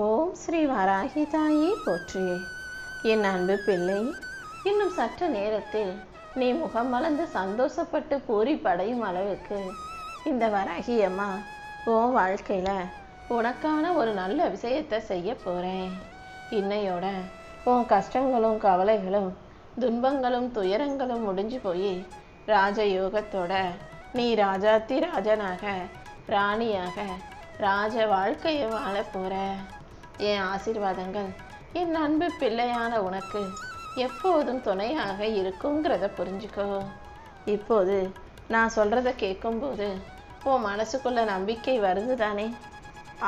ஓம் ஸ்ரீ வராகி தாயே போற்றி. என் அன்பு பிள்ளை, இன்னும் சற்று நேரத்தில் நீ முகம் மலர்ந்து சந்தோஷப்பட்டு பூரிப்படையும் அளவுக்கு இந்த வராகி அம்மா உன் வாழ்க்கையில் உனக்கான ஒரு நல்ல விஷயத்தை செய்ய போகிறேன். இன்னையோட உன் கஷ்டங்களும் கவலைகளும் துன்பங்களும் துயரங்களும் முடிஞ்சு போய் ராஜயோகத்தோட நீ ராஜாத்தி ராஜனாக ராணியாக ராஜ வாழ்க்கையை வாழ போற. என் ஆசீர்வாதங்கள் என் அன்பு பிள்ளையான உனக்கு எப்போதும் துணையாக இருக்குங்கிறத புரிஞ்சுக்கோ. இப்போது நான் சொல்றத கேட்கும்போது உன் மனசுக்குள்ள நம்பிக்கை வருது தானே?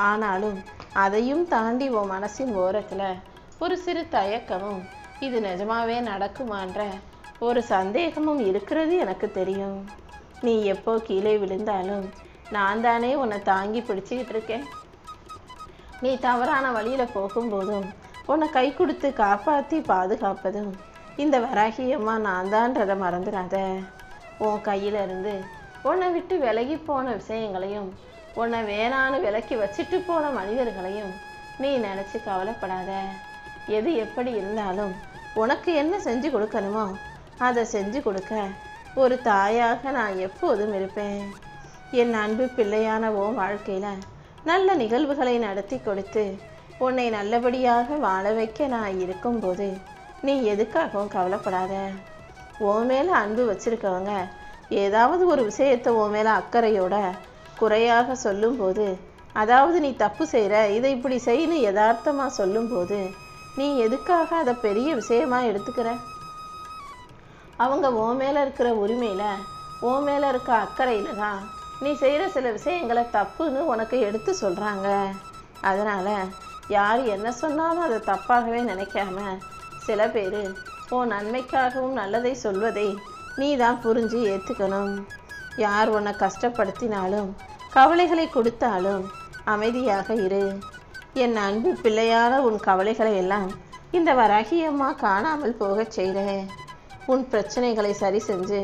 ஆனாலும் அதையும் தாண்டி உன் மனசின் ஓரத்துல ஒரு சிறு தயக்கமும் இது நிஜமாவே நடக்குமான்ற ஒரு சந்தேகமும் இருக்கிறது எனக்கு தெரியும். நீ எப்போ கீழே விழுந்தாலும் நான் தானே உன்னை தாங்கி பிடிச்சிக்கிட்டு இருக்கேன். நீ தவறான வழியில போகும்போதும் உன்னை கை கொடுத்து காப்பாற்றி பாதுகாப்பதும் இந்த வராகியம்மா நான் தான்றதை மறந்துடாத. உன் கையில இருந்து உன்னை விட்டு விலகி போன விஷயங்களையும் உன்னை வேணான்னு விலக்கி வச்சுட்டு போன மனிதர்களையும் நீ நினைச்சு கவலைப்படாத. எது எப்படி இருந்தாலும் உனக்கு என்ன செஞ்சு கொடுக்கணுமோ அதை செஞ்சு கொடுக்க ஒரு தாயாக நான் எப்போதும் இருப்பேன். என் அன்பு பிள்ளையான உன் வாழ்க்கையில நல்ல நிகழ்வுகளை நடத்தி கொடுத்து உன்னை நல்லபடியாக வாழ வைக்க நான் இருக்கும்போது நீ எதுக்காகவும் கவலைப்படாத. உன் மேல அன்பு வச்சிருக்கவங்க ஏதாவது ஒரு விஷயத்தை உன் மேல அக்கறையோட குறையாக சொல்லும்போது, அதாவது நீ தப்பு செய்கிற இதை இப்படி செய்யணும் யதார்த்தமாக சொல்லும்போது நீ எதுக்காக அதை பெரிய விஷயமா எடுத்துக்கிற? அவங்க உன் மேல இருக்கிற உரிமையில உன் மேல இருக்க அக்கறையில தான் நீ செய்கிற சில விஷயங்களை தப்புன்னு உனக்கு எடுத்து சொல்கிறாங்க. அதனால் யார் என்ன சொன்னாலும் அதை தப்பாகவே நினைக்காம சில பேர் உன் நன்மைக்காகவும் நல்லதை சொல்வதை நீ தான் புரிஞ்சு ஏற்றுக்கணும். யார் உன்னை கஷ்டப்படுத்தினாலும் கவலைகளை கொடுத்தாலும் அமைதியாக இரு. என் அன்பு பிள்ளையான உன் கவலைகளை எல்லாம் இந்த வராகியம்மா காணாமல் போகச் செய்கிறேன். உன் பிரச்சனைகளை சரி செஞ்சு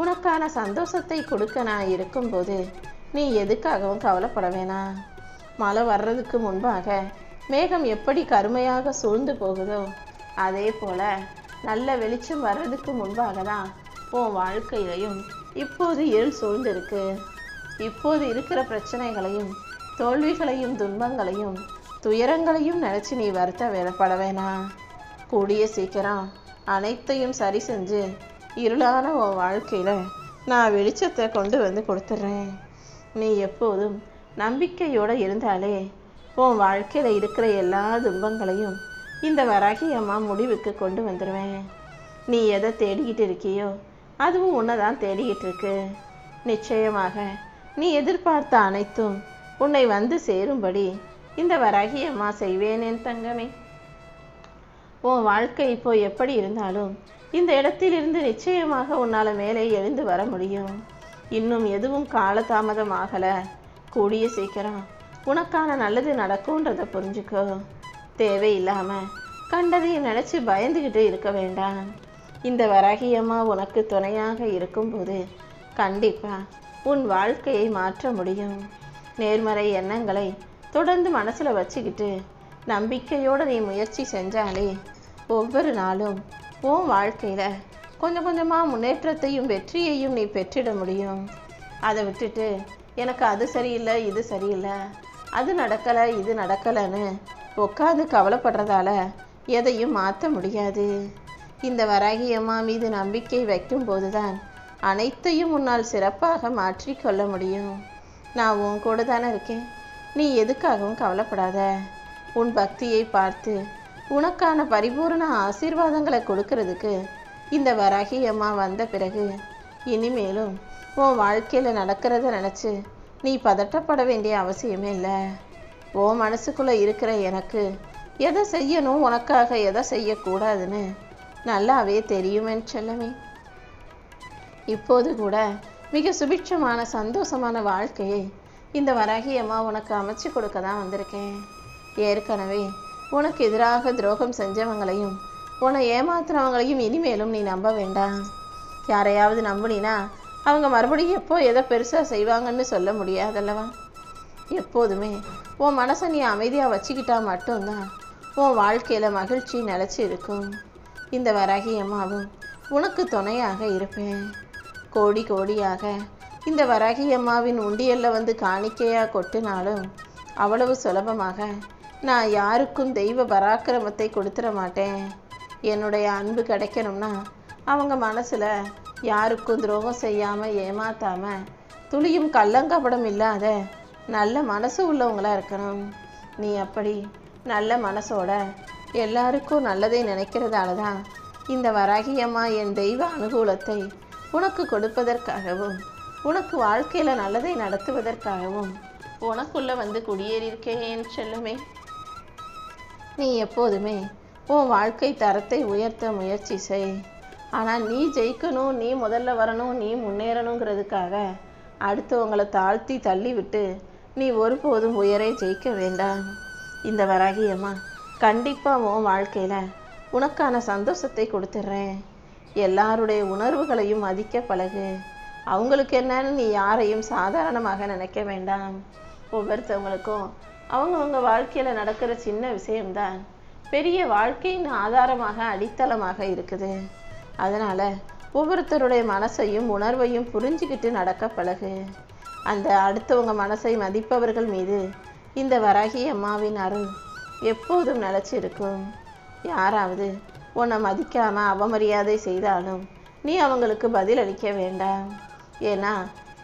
உனக்கான சந்தோஷத்தை கொடுக்க நான் இருக்கும்போது நீ எதுக்காகவும் கவலைப்பட வேணாம். மழை வர்றதுக்கு முன்பாக மேகம் எப்படி கருமையாக சூழ்ந்து போகுதோ அதே போல நல்ல வெளிச்சம் வர்றதுக்கு முன்பாக தான் உன் வாழ்க்கையிலையும் இப்போது இருள் சூழ்ந்திருக்கு. இப்போது இருக்கிற பிரச்சனைகளையும் தோல்விகளையும் துன்பங்களையும் துயரங்களையும் நினச்சி நீ வருத்தப்பட வேணாம். கூடிய சீக்கிரம் அனைத்தையும் சரி செஞ்சு இருளான உன் வாழ்க்கையில் நான் வெளிச்சத்தை கொண்டு வந்து கொடுத்துட்றேன். நீ எப்போதும் நம்பிக்கையோடு இருந்தாலே உன் வாழ்க்கையில் இருக்கிற எல்லா துன்பங்களையும் இந்த வராகியம்மா முடிவுக்கு கொண்டு வந்துடுவேன். நீ எதை தேடிக்கிட்டு இருக்கியோ அதுவும் உன்னை தான் தேடிக்கிட்டு இருக்கு. நிச்சயமாக நீ எதிர்பார்த்த அனைத்தும் உன்னை வந்து சேரும்படி இந்த வராகியம்மா செய்வேனேன் தங்கமே. உன் வாழ்க்கை இப்போ எப்படி இருந்தாலும் இந்த இடத்திலிருந்து நிச்சயமாக உன்னால் மேலே எழுந்து வர முடியும். இன்னும் எதுவும் காலதாமதம் ஆகலை. கூடிய சீக்கிரம் உனக்கான நல்லது நடக்கும்ன்றதை புரிஞ்சுக்கோ. தேவையில்லாமல் கண்டதையும் நினச்சி பயந்துக்கிட்டு இருக்க வேண்டாம். இந்த வராகியம்மா உனக்கு துணையாக இருக்கும்போது கண்டிப்பாக உன் வாழ்க்கையை மாற்ற முடியும். நேர்மறை எண்ணங்களை தொடர்ந்து மனசில் வச்சுக்கிட்டு நம்பிக்கையோடு நீ முயற்சி செஞ்சாலே ஒவ்வொரு நாளும் உன் வாழ்க்கையில் கொஞ்சம் கொஞ்சமாக முன்னேற்றத்தையும் வெற்றியையும் நீ பெற்றிட முடியும். அதை விட்டுட்டு எனக்கு அது சரியில்லை இது சரியில்லை அது நடக்கலை இது நடக்கலைன்னு உட்காந்து கவலைப்படுறதால எதையும் மாற்ற முடியாது. இந்த வராகியம்மா மீது நம்பிக்கை வைக்கும்போது தான் அனைத்தையும் உன்னால் சிறப்பாக மாற்றிக்கொள்ள முடியும். நான் உன் கூட தானே இருக்கேன். நீ எதுக்காகவும் கவலைப்படாத. உன் பக்தியை பார்த்து உனக்கான பரிபூர்ண ஆசீர்வாதங்களை கொடுக்கறதுக்கு இந்த வராகியம்மா வந்த பிறகு இனிமேலும் உன் வாழ்க்கையில் நடக்கிறத நினச்சி நீ பதட்டப்பட வேண்டிய அவசியமே இல்லை. உன் மனசுக்குள்ளே இருக்கிற எனக்கு எதை செய்யணும் உனக்காக எதை செய்யக்கூடாதுன்னு நல்லாவே தெரியுமேன்னு செல்லமே. இப்போது கூட மிக சுபிட்சமான சந்தோஷமான வாழ்க்கையை இந்த வராகியம்மா உனக்கு அமைச்சு கொடுக்க தான் வந்திருக்கேன். ஏற்கனவே உனக்கு எதிராக துரோகம் செஞ்சவங்களையும் உன்னை ஏமாத்துறவங்களையும் இனிமேலும் நீ நம்ப வேண்டாம். யாரையாவது நம்புனா அவங்க மறுபடியும் எப்போ எதை பெருசாக செய்வாங்கன்னு சொல்ல முடியாதல்லவா? எப்போதுமே உன் மனசை நீ அமைதியாக வச்சுக்கிட்டா மட்டும்தான் உன் வாழ்க்கையில் மகிழ்ச்சி நிலச்சி இருக்கும். இந்த வராகி அம்மாவும் உனக்கு துணையாக இருப்பேன். கோடி கோடியாக இந்த வராகி அம்மாவின் உண்டியலில் வந்து காணிக்கையாக கொட்டினாலும் அவ்வளவு சுலபமாக நான் யாருக்கும் தெய்வ பராக்கிரமத்தை கொடுத்துட மாட்டேன். என்னுடைய அன்பு கிடைக்கணும்னா அவங்க மனசில் யாருக்கும் துரோகம் செய்யாமல் ஏமாத்தாமல் துளியும் கள்ளங்கபடம் இல்லாத நல்ல மனசு உள்ளவங்களாக இருக்கணும். நீ அப்படி நல்ல மனசோட எல்லாருக்கும் நல்லதை நினைக்கிறதால தான் இந்த வராகி அம்மா என் தெய்வ அனுகூலத்தை உனக்கு கொடுப்பதற்காகவும் உனக்கு வாழ்க்கையில் நல்லதை நடத்துவதற்காகவும் உனக்குள்ளே வந்து குடியேறியிருக்கேன் செல்லுமே. நீ எப்போதுமே உன் வாழ்க்கை தரத்தை உயர்த்த முயற்சி செய். ஆனால் நீ ஜெயிக்கணும், நீ முதல்ல வரணும், நீ முன்னேறணுங்கிறதுக்காக அடுத்தவங்களை தாழ்த்தி தள்ளி விட்டு நீ ஒருபோதும் உயரே ஜெயிக்க வேண்டாம். இந்த வராகி அம்மா கண்டிப்பாக உன் வாழ்க்கையில் உனக்கான சந்தோஷத்தை கொடுத்துட்றேன். எல்லாருடைய உணர்வுகளையும் மதிக்க பழகு. அவங்களுக்கு என்னன்னு நீ யாரையும் சாதாரணமாக நினைக்க வேண்டாம். ஒவ்வொருத்தவங்களுக்கும் அவங்கவுங்க வாழ்க்கையில் நடக்கிற சின்ன விஷயம்தான் பெரிய வாழ்க்கையின் ஆதாரமாக அடித்தளமாக இருக்குது. அதனால் ஒவ்வொருத்தருடைய மனசையும் உணர்வையும் புரிஞ்சுக்கிட்டு நடக்க பழகு. அந்த அடுத்தவங்க மனசை மதிப்பவர்கள் மீது இந்த வராகி அம்மாவின் அருள் எப்போதும் நிலச்சிருக்கும். யாராவது உன்னை மதிக்காமல் அவமரியாதை செய்தாலும் நீ அவங்களுக்கு பதில் அளிக்க வேண்டாம். ஏன்னா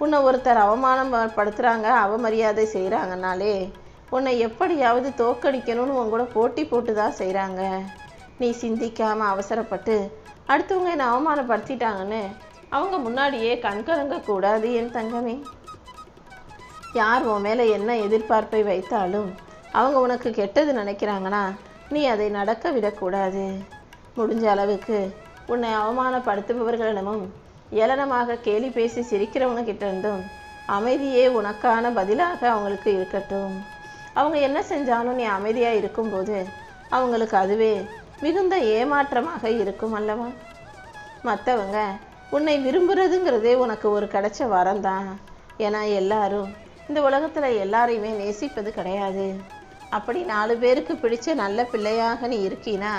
உன்னை ஒருத்தர் அவமானப்படுத்துகிறாங்க, அவமரியாதை செய்கிறாங்கனாலே உன்னை எப்படியாவது தோற்கடிக்கணும்னு உன் கூட போட்டி போட்டு தான் செய்கிறாங்க. நீ சிந்திக்காமல் அவசரப்பட்டு அடுத்தவங்க என்னை அவமானப்படுத்திட்டாங்கன்னு அவங்க முன்னாடியே கண்கலங்கக்கூடாது என் தங்கமே. யார் உன் மேலே என்ன எதிர்பார்ப்பை வைத்தாலும் அவங்க உனக்கு கெட்டது நினைக்கிறாங்கன்னா நீ அதை நடக்க விடக்கூடாது. முடிஞ்ச அளவுக்கு உன்னை அவமானப்படுத்துபவர்களிடமும் ஏளனமாக கேலி பேசி சிரிக்கிறவங்க கிட்ட இருந்தும் அமைதியே உனக்கான பதிலாக அவங்களுக்கு இருக்கட்டும். அவங்க என்ன செஞ்சாலும் நீ அமைதியாக இருக்கும்போது அவங்களுக்கு அதுவே மிகுந்த ஏமாற்றமாக இருக்கும் அல்லவா? மற்றவங்க உன்னை விரும்புகிறதுங்கிறதே உனக்கு ஒரு கிடைச்ச வரம்தான். ஏன்னா எல்லாரும் இந்த உலகத்தில் எல்லாரையுமே நேசிப்பது கிடையாது. அப்படி 4 பேருக்கு பிடிச்ச நல்ல பிள்ளையாக நீ இருக்கீனா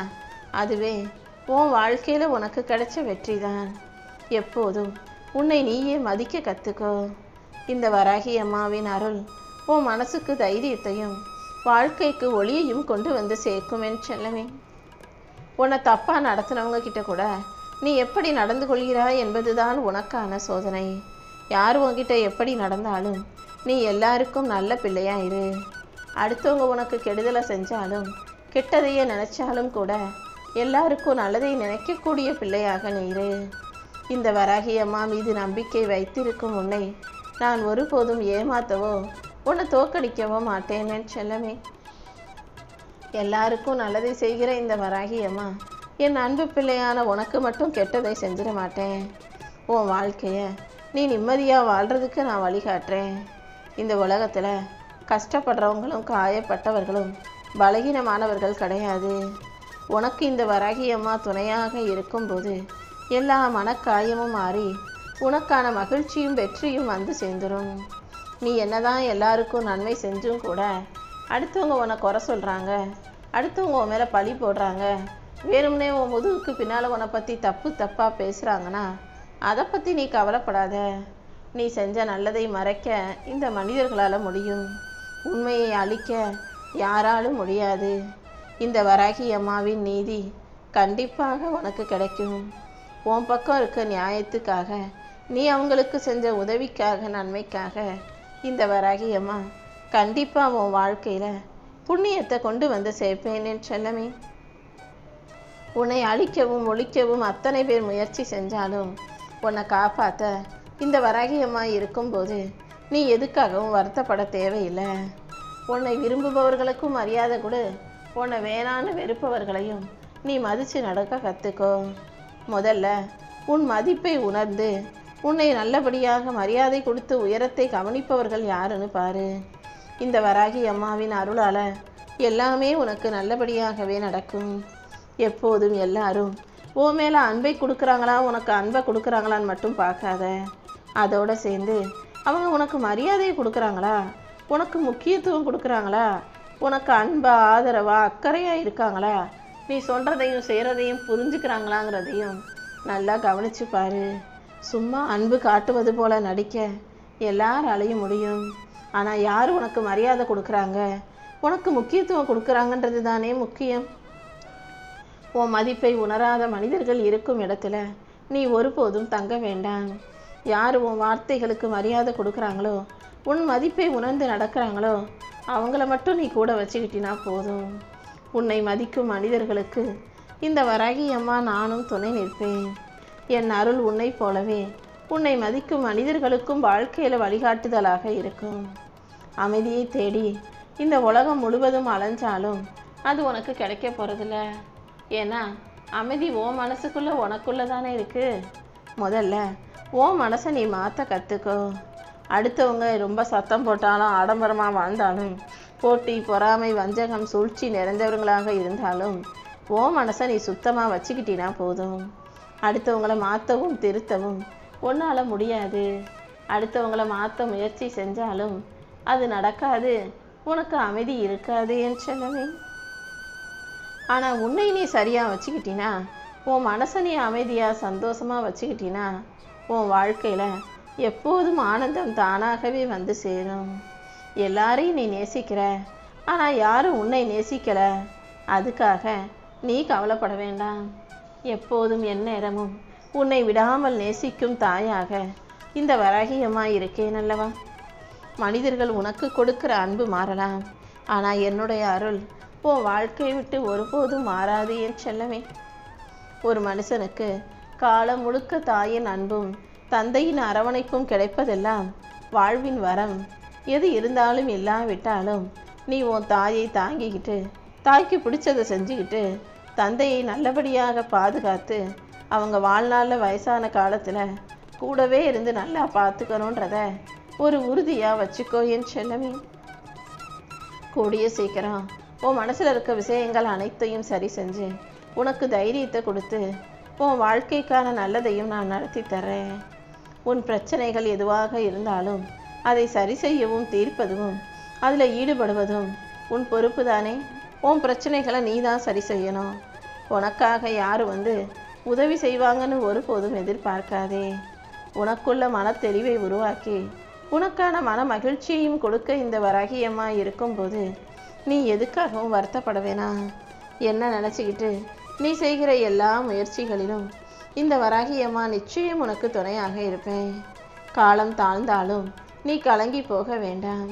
அதுவே உன் வாழ்க்கையில் உனக்கு கிடைச்ச வெற்றி தான். எப்போதும் உன்னை நீயே மதிக்க கற்றுக்கோ. இந்த வராகி அம்மாவின் அருள் உன் மனசுக்கு தைரியத்தையும் வாழ்க்கைக்கு ஒளியையும் கொண்டு வந்து சேர்க்குமென்னு செல்லவே. உன்னை தப்பாக நடத்தினவங்க கிட்ட கூட நீ எப்படி நடந்து கொள்கிறாய் என்பதுதான் உனக்கான சோதனை. யார் உன்கிட்ட எப்படி நடந்தாலும் நீ எல்லாருக்கும் நல்ல பிள்ளையாயிரு. அடுத்தவங்க உனக்கு கெடுதலை செஞ்சாலும் கெட்டதையே நினைச்சாலும் கூட எல்லாருக்கும் நல்லதை நினைக்கக்கூடிய பிள்ளையாக நீரு. இந்த வராகி அம்மா மீது நம்பிக்கை வைத்திருக்கும் உன்னை நான் ஒருபோதும் ஏமாத்தவோ உன்னை தோற்கடிக்கவோ மாட்டேன்னு செல்லமே. எல்லாருக்கும் நல்லதை செய்கிற இந்த வராகி அம்மா என் அன்பு பிள்ளையான உனக்கு மட்டும் கெட்டதை செஞ்சிட மாட்டேன். உன் வாழ்க்கையை நீ நிம்மதியாக வாழ்கிறதுக்கு நான் வழிகாட்டுறேன். இந்த உலகத்தில் கஷ்டப்படுறவங்களும் காயப்பட்டவர்களும் பலகீனமானவர்கள் கிடையாது. உனக்கு இந்த வராகி அம்மா துணையாக இருக்கும்போது எல்லா மனக்காயமும் மாறி உனக்கான மகிழ்ச்சியும் வெற்றியும் வந்து சேர்ந்துடும். நீ என்னதான் எல்லாருக்கும் நன்மை செஞ்சும் கூட அடுத்தவங்க உன்னை குறை சொல்கிறாங்க, அடுத்தவங்க உன் மேலே பழி போடுறாங்க, வேணும்னே உன் முதுகுக்கு பின்னால் உன்னை பற்றி தப்பாக பேசுகிறாங்கன்னா அதை பற்றி நீ கவலைப்படாத. நீ செஞ்ச நல்லதை மறைக்க இந்த மனிதர்களால் முடியும், உண்மையை அழிக்க யாராலும் முடியாது. இந்த வராகி அம்மாவின் நீதி கண்டிப்பாக உனக்கு கிடைக்கும். உன் பக்கம் இருக்க நியாயத்துக்காக நீ அவங்களுக்கு செஞ்ச உதவிக்காக நன்மைக்காக இந்த வராகி அம்மா கண்டிப்பாக உன் வாழ்க்கையில் புண்ணியத்தை கொண்டு வந்து சேர்ப்பேன்னு செல்லமே. உன்னை அழிக்கவும் ஒழிக்கவும் அத்தனை பேர் முயற்சி செஞ்சாலும் உன்னை காப்பாற்ற இந்த வராகி அம்மா இருக்கும்போது நீ எதுக்காகவும் வருத்தப்பட தேவையில்லை. உன்னை விரும்புபவர்களுக்கும் மரியாதை கொடு, உன்னை வேணான்னு வெறுப்பவர்களையும் நீ மதித்து நடக்க கற்றுக்கோ. முதல்ல உன் மதிப்பை உணர்ந்து உன்னை நல்லபடியாக மரியாதை கொடுத்து உயரத்தை கவனிப்பவர்கள் யாருன்னு பாரு. இந்த வராகி அம்மாவின் அருளால் எல்லாமே உனக்கு நல்லபடியாகவே நடக்கும். எப்போதும் எல்லாரும் உன் மேலே அன்பை கொடுக்குறாங்களா, உனக்கு அன்பை கொடுக்குறாங்களான்னு மட்டும் பார்க்காத. அதோடு சேர்ந்து அவங்க உனக்கு மரியாதையை கொடுக்குறாங்களா, உனக்கு முக்கியத்துவம் கொடுக்குறாங்களா? உனக்கு அன்பா, ஆதரவா, அக்கறையாக இருக்காங்களா? நீ சொல்கிறதையும் செய்கிறதையும் புரிஞ்சுக்கிறாங்களாங்கிறதையும் நல்லா கவனிச்சு பாரு. சும்மா அன்பு காட்டுவது போல நடிக்க எல்லாராலையும் முடியும். ஆனால் யார் உனக்கு மரியாதை கொடுக்குறாங்க, உனக்கு முக்கியத்துவம் கொடுக்குறாங்கன்றது தானே முக்கியம். உன் மதிப்பை உணராத மனிதர்கள் இருக்கும் இடத்துல நீ ஒருபோதும் தங்க வேண்டாம். யார் உன் வார்த்தைகளுக்கு மரியாதை கொடுக்குறாங்களோ, உன் மதிப்பை உணர்ந்து நடக்கிறாங்களோ, அவங்கள மட்டும் நீ கூட வச்சுக்கிட்டினா போதும். உன்னை மதிக்கும் மனிதர்களுக்கு இந்த வராகி அம்மா நானும் துணை நிற்பேன். என் அருள் உன்னை போலவே உன்னை மதிக்கும் மனிதர்களுக்கும் வாழ்க்கையில் வழிகாட்டுதலாக இருக்கும். அமைதியை தேடி இந்த உலகம் முழுவதும் அலைஞ்சாலும் அது உனக்கு கிடைக்க போகிறதில்ல. ஏன்னா அமைதி ஓ மனசுக்குள்ளே உனக்குள்ளே தானே இருக்குது. முதல்ல ஓ மனசை நீ மாற்ற கற்றுக்கோ. அடுத்தவங்க ரொம்ப சத்தம் போட்டாலும், ஆடம்பரமாக வாழ்ந்தாலும், போட்டி, பொறாமை, வஞ்சகம், சூழ்ச்சி நிறைந்தவர்களாக இருந்தாலும் ஓ மனசை நீ சுத்தமாக வச்சுக்கிட்டினா போதும். அடுத்தவங்களை மாற்றவும் திருத்தவும் உன்னால் முடியாது. அடுத்தவங்களை மாற்ற முயற்சி செஞ்சாலும் அது நடக்காது. உனக்கு அமைதி இருக்காது என் செல்லமே. ஆனால் உன்னை நீ சரியாக வச்சுக்கிட்டினா, உன் மனசை நீ அமைதியாக சந்தோஷமாக வச்சுக்கிட்டினா, உன் வாழ்க்கையில் எப்போதும் ஆனந்தம் தானாகவே வந்து சேரும். எல்லாரையும் நீ நேசிக்கிற, ஆனால் யாரும் உன்னை நேசிக்கலை. அதுக்காக நீ கவலைப்பட வேண்டாம். எப்போதும் எந்நேரமும் உன்னை விடாமல் நேசிக்கும் தாயாக இந்த வராகியமாக இருக்கேன் அல்லவா. மனிதர்கள் உனக்கு கொடுக்கிற அன்பு மாறலாம், ஆனால் என்னுடைய அருள் உன் வாழ்க்கையை விட்டு ஒருபோதும் மாறாது என் செல்லமே. ஒரு மனுஷனுக்கு காலம் முழுக்க தாயின் அன்பும் தந்தையின் அரவணைப்பும் கிடைப்பதெல்லாம் வாழ்வின் வரம். எது இருந்தாலும் இல்லாவிட்டாலும் நீ உன் தாயை தாங்கிக்கிட்டு, தாய்க்கு பிடிச்சதை செஞ்சுக்கிட்டு, தந்தையை நல்லபடியாக பாதுகாத்து, அவங்க வாழ்நாளில் வயசான காலத்தில் கூடவே இருந்து நல்லா பார்த்துக்கணுன்றத ஒரு உறுதியாக வச்சுக்கோ என் செல்லமே. கூடிய சீக்கிரம் உன் மனசில் இருக்க விஷயங்கள் அனைத்தையும் சரி செஞ்சு உனக்கு தைரியத்தை கொடுத்து உன் வாழ்க்கைக்கான நல்லதையும் நான் நடத்தி தர்றேன். உன் பிரச்சனைகள் எதுவாக இருந்தாலும் அதை சரி செய்யவும் தீர்ப்பதும் அதில் ஈடுபடுவதும் உன் பொறுப்பு தானே. உன் பிரச்சனைகளை நீ தான் சரி செய்யணும். உனக்காக யார் வந்து உதவி செய்வாங்கன்னு ஒருபோதும் எதிர்பார்க்காதே. உனக்குள்ள மனத்தெளிவை உருவாக்கி உனக்கான மன மகிழ்ச்சியையும் கொடுக்க இந்த வராகியமாக இருக்கும்போது நீ எதுக்காகவும் வருத்தப்பட வேணாம். என்ன நினச்சிக்கிட்டு நீ செய்கிற எல்லா முயற்சிகளிலும் இந்த வராகியம்மா நிச்சயம் உனக்கு துணையாக இருப்பேன். காலம் தாழ்ந்தாலும் நீ கலங்கி போக வேண்டாம்.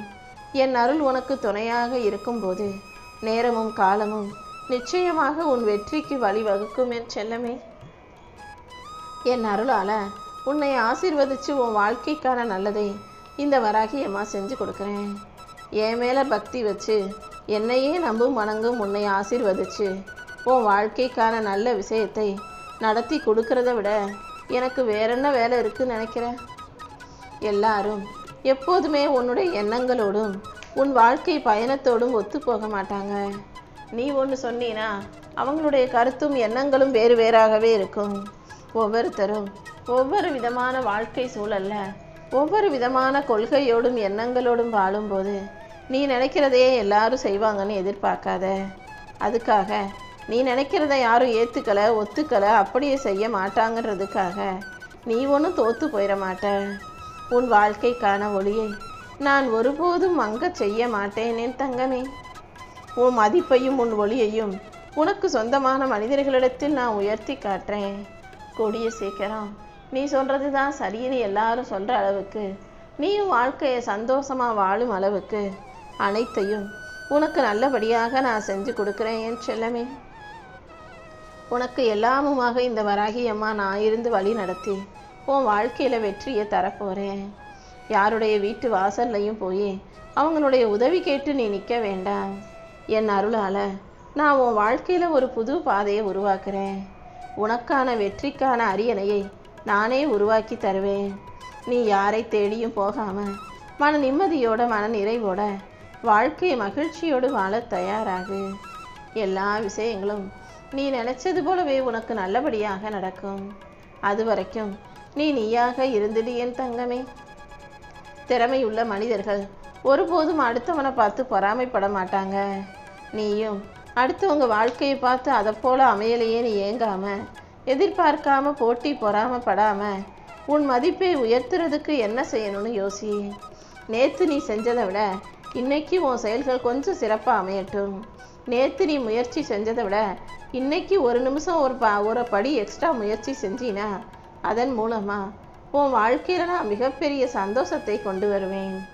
என் அருள் உனக்கு துணையாக இருக்கும்போது நேரமும் காலமும் நிச்சயமாக உன் வெற்றிக்கு வழிவகுக்கும் என் செல்லமே. என் அருளால் உன்னை ஆசீர்வதித்து உன் வாழ்க்கைக்கான நல்லதை இந்த வராகியம்மா செஞ்சு கொடுக்குறேன். என் மேலே பக்தி வச்சு என்னையே நம்பும் வணங்கும் உன்னை ஆசீர்வதிச்சு உன் வாழ்க்கைக்கான நல்ல விஷயத்தை நடத்தி கொடுக்கறத விட எனக்கு வேறென்ன வேலை இருக்குன்னு நினைக்கிறேன். எல்லாரும் எப்போதுமே உன்னுடைய எண்ணங்களோடும் உன் வாழ்க்கை பயணத்தோடும் ஒத்து போக மாட்டாங்க. நீ ஒன்று சொன்னீன்னா அவங்களுடைய கருத்தும் எண்ணங்களும் வேறு வேறாகவே இருக்கும். ஒவ்வொருத்தரும் ஒவ்வொரு விதமான வாழ்க்கை சூழல்ல ஒவ்வொரு விதமான கொள்கையோடும் எண்ணங்களோடும் வாழும்போது நீ நினைக்கிறதையே எல்லாரும் செய்வாங்கன்னு எதிர்பார்க்காத. அதுக்காக நீ நினைக்கிறத யாரும் ஏற்றுக்கலை, ஒத்துக்கலை, அப்படியே செய்ய மாட்டாங்கன்றதுக்காக நீ ஒன்றும் தோற்று போயிட மாட்ட. உன் வாழ்க்கைக்கான ஒளியை நான் ஒருபோதும் மங்க செய்ய மாட்டேன் என் தங்கமே. உன் மதிப்பையும் உன் ஒளியையும் உனக்கு சொந்தமான மனிதர்களிடத்தில் நான் உயர்த்தி காட்டுறேன். கூடிய சீக்கிரம் நீ சொல்கிறது தான் சரின்னு எல்லாரும் சொல்கிற அளவுக்கு, நீயும் வாழ்க்கையை சந்தோஷமாக வாழும் அளவுக்கு அனைத்தையும் உனக்கு நல்லபடியாக நான் செஞ்சு கொடுக்குறேன் என் செல்லமே. உனக்கு எல்லாமுமாக இந்த வராகியம்மா நான் இருந்து வழி நடத்தி உன் வாழ்க்கையில் வெற்றியை தரப்போகிறேன். யாருடைய வீட்டு வாசல்லையும் போய் அவங்களுடைய உதவி கேட்டு நீ நிற்க வேண்டாம். என் அருளால் நான் உன் வாழ்க்கையில் ஒரு புது பாதையை உருவாக்குறேன். உனக்கான வெற்றிக்கான அரியணையை நானே உருவாக்கி தருவேன். நீ யாரை தேடியும் போகாமல் மன நிம்மதியோட மன நிறைவோட வாழ்க்கையை மகிழ்ச்சியோடு வாழ தயாராகு. எல்லா விஷயங்களும் நீ நினைச்சது போலவே உனக்கு நல்லபடியாக நடக்கும். அது வரைக்கும் நீயாக இருந்துடு என் தங்கமே. திறமையுள்ள மனிதர்கள் ஒருபோதும் அடுத்தவனை பார்த்து பொறாமைப்பட மாட்டாங்க. நீயும் அடுத்தவங்க வாழ்க்கையை பார்த்து அதை போல அமையலையே நீ ஏங்காம, எதிர்பார்க்காம, போட்டி பொறாமப்படாம உன் மதிப்பை உயர்த்துறதுக்கு என்ன செய்யணும்னு யோசி. நேற்று நீ செஞ்சதை விட இன்னைக்கு உன் செயல்கள் கொஞ்சம் சிறப்பாக அமையட்டும். நேற்று நீ முயற்சி செஞ்சதை விட இன்னைக்கு ஒரு நிமிஷம் ஒரு படி எக்ஸ்ட்ரா முயற்சி செஞ்சினா அதன் மூலமாக உன் வாழ்க்கையில் நான் மிகப்பெரிய சந்தோஷத்தை கொண்டு வருவேன்.